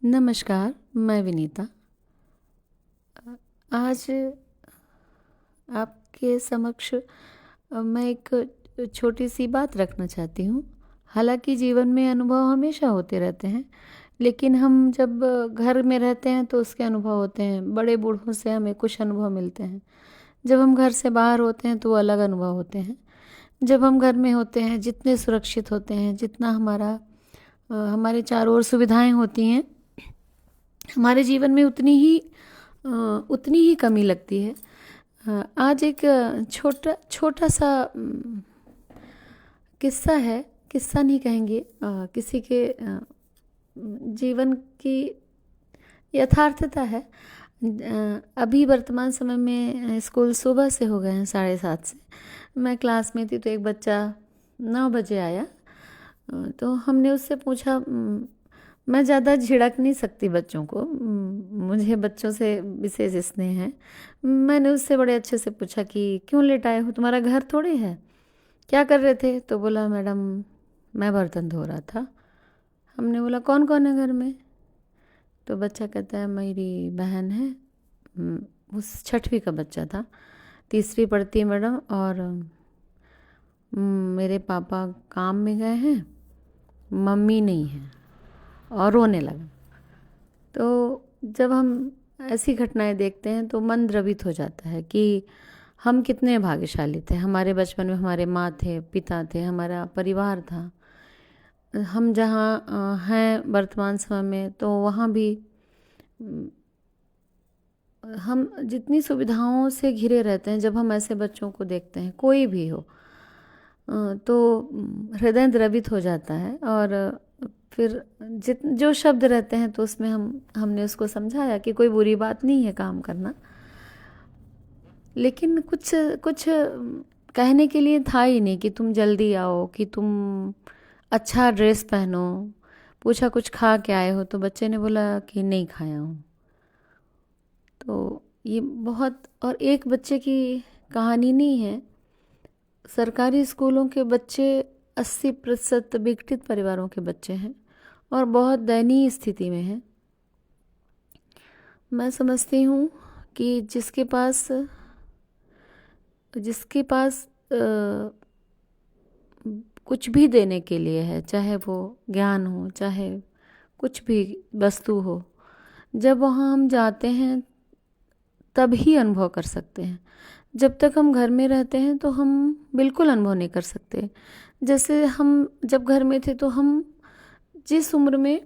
नमस्कार, मैं विनीता। आज आपके समक्ष मैं एक छोटी सी बात रखना चाहती हूँ। हालांकि जीवन में अनुभव हमेशा होते रहते हैं, लेकिन हम जब घर में रहते हैं तो उसके अनुभव होते हैं। बड़े बूढ़ों से हमें कुछ अनुभव मिलते हैं। जब हम घर से बाहर होते हैं तो वो अलग अनुभव होते हैं। जब हम घर में होते हैं, जितने सुरक्षित होते हैं, जितना हमारे चारों ओर सुविधाएं होती हैं, हमारे जीवन में उतनी ही कमी लगती है। आज एक छोटा छोटा सा किस्सा है। किस्सा नहीं कहेंगे, किसी के जीवन की यथार्थता है। अभी वर्तमान समय में स्कूल सुबह से हो गए हैं, 7:30 से। मैं क्लास में थी तो एक बच्चा 9 बजे आया। तो हमने उससे पूछा, मैं ज़्यादा झिड़क नहीं सकती बच्चों को, मुझे बच्चों से विशेष स्नेह है। मैंने उससे बड़े अच्छे से पूछा कि क्यों लेट आए हो, तुम्हारा घर थोड़े है, क्या कर रहे थे? तो बोला, मैडम मैं बर्तन धो रहा था। हमने बोला, कौन कौन है घर में? तो बच्चा कहता है, मेरी बहन है। उस 6वीं का बच्चा था, 3री पढ़ती है मैडम, और मेरे पापा काम में गए हैं, मम्मी नहीं है। और रोने लगा। तो जब हम ऐसी घटनाएं देखते हैं तो मन द्रवित हो जाता है कि हम कितने भाग्यशाली थे। हमारे बचपन में हमारे माँ थे, पिता थे, हमारा परिवार था। हम जहाँ हैं वर्तमान समय में, तो वहाँ भी हम जितनी सुविधाओं से घिरे रहते हैं, जब हम ऐसे बच्चों को देखते हैं, कोई भी हो, तो हृदय द्रवित हो जाता है। और फिर जो शब्द रहते हैं तो उसमें हमने उसको समझाया कि कोई बुरी बात नहीं है काम करना, लेकिन कुछ कुछ कहने के लिए था ही नहीं कि तुम जल्दी आओ, कि तुम अच्छा ड्रेस पहनो। पूछा, कुछ खा के आए हो? तो बच्चे ने बोला कि नहीं खाया हूँ। तो ये बहुत, और एक बच्चे की कहानी नहीं है। सरकारी स्कूलों के बच्चे 80% विघटित परिवारों के बच्चे हैं और बहुत दयनीय स्थिति में हैं। मैं समझती हूँ कि जिसके पास कुछ भी देने के लिए है, चाहे वो ज्ञान हो, चाहे कुछ भी वस्तु हो, जब वहाँ हम जाते हैं तब ही अनुभव कर सकते हैं। जब तक हम घर में रहते हैं तो हम बिल्कुल अनुभव नहीं कर सकते। जैसे हम जब घर में थे तो हम जिस उम्र में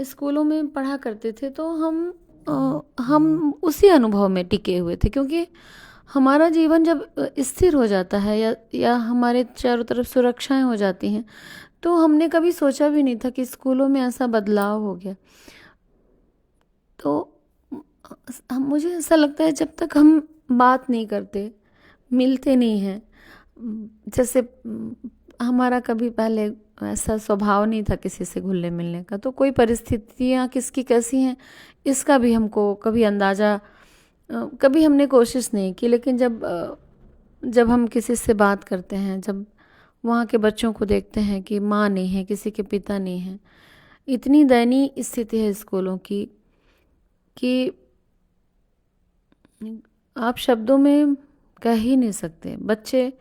स्कूलों में पढ़ा करते थे, तो हम उसी अनुभव में टिके हुए थे, क्योंकि हमारा जीवन जब स्थिर हो जाता है या हमारे चारों तरफ सुरक्षाएं हो जाती हैं, तो हमने कभी सोचा भी नहीं था कि स्कूलों में ऐसा बदलाव हो गया। तो मुझे ऐसा लगता है, जब तक हम बात नहीं करते, मिलते नहीं हैं, जैसे हमारा कभी पहले ऐसा स्वभाव नहीं था किसी से घुलने मिलने का, तो कोई परिस्थितियाँ किसकी कैसी हैं इसका भी हमको कभी अंदाज़ा, कभी हमने कोशिश नहीं की। लेकिन जब हम किसी से बात करते हैं, जब वहाँ के बच्चों को देखते हैं कि माँ नहीं है, किसी के पिता नहीं है, इतनी दयनीय स्थिति है स्कूलों की कि आप शब्दों में कह ही नहीं सकते। बच्चे,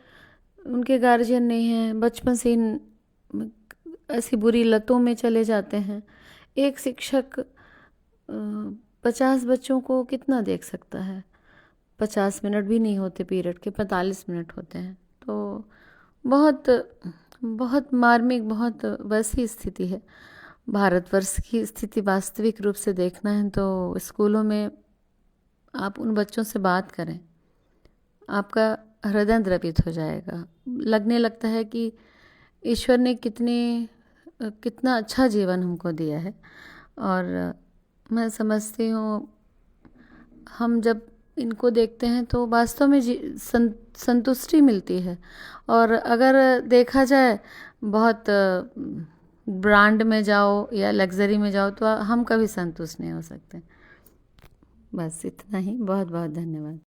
उनके गार्जियन नहीं हैं, बचपन से ऐसी बुरी लतों में चले जाते हैं। एक शिक्षक 50 बच्चों को कितना देख सकता है? 50 मिनट भी नहीं होते पीरियड के, 45 मिनट होते हैं। तो बहुत बहुत मार्मिक, बहुत वैसी स्थिति है। भारतवर्ष की स्थिति वास्तविक रूप से देखना है तो स्कूलों में आप उन बच्चों से बात करें, आपका हृदय द्रवित हो जाएगा। लगने लगता है कि ईश्वर ने कितना अच्छा जीवन हमको दिया है। और मैं समझती हूँ, हम जब इनको देखते हैं तो वास्तव में संतुष्टि मिलती है। और अगर देखा जाए, बहुत ब्रांड में जाओ या लग्जरी में जाओ तो हम कभी संतुष्ट नहीं हो सकते। बस इतना ही। बहुत बहुत धन्यवाद।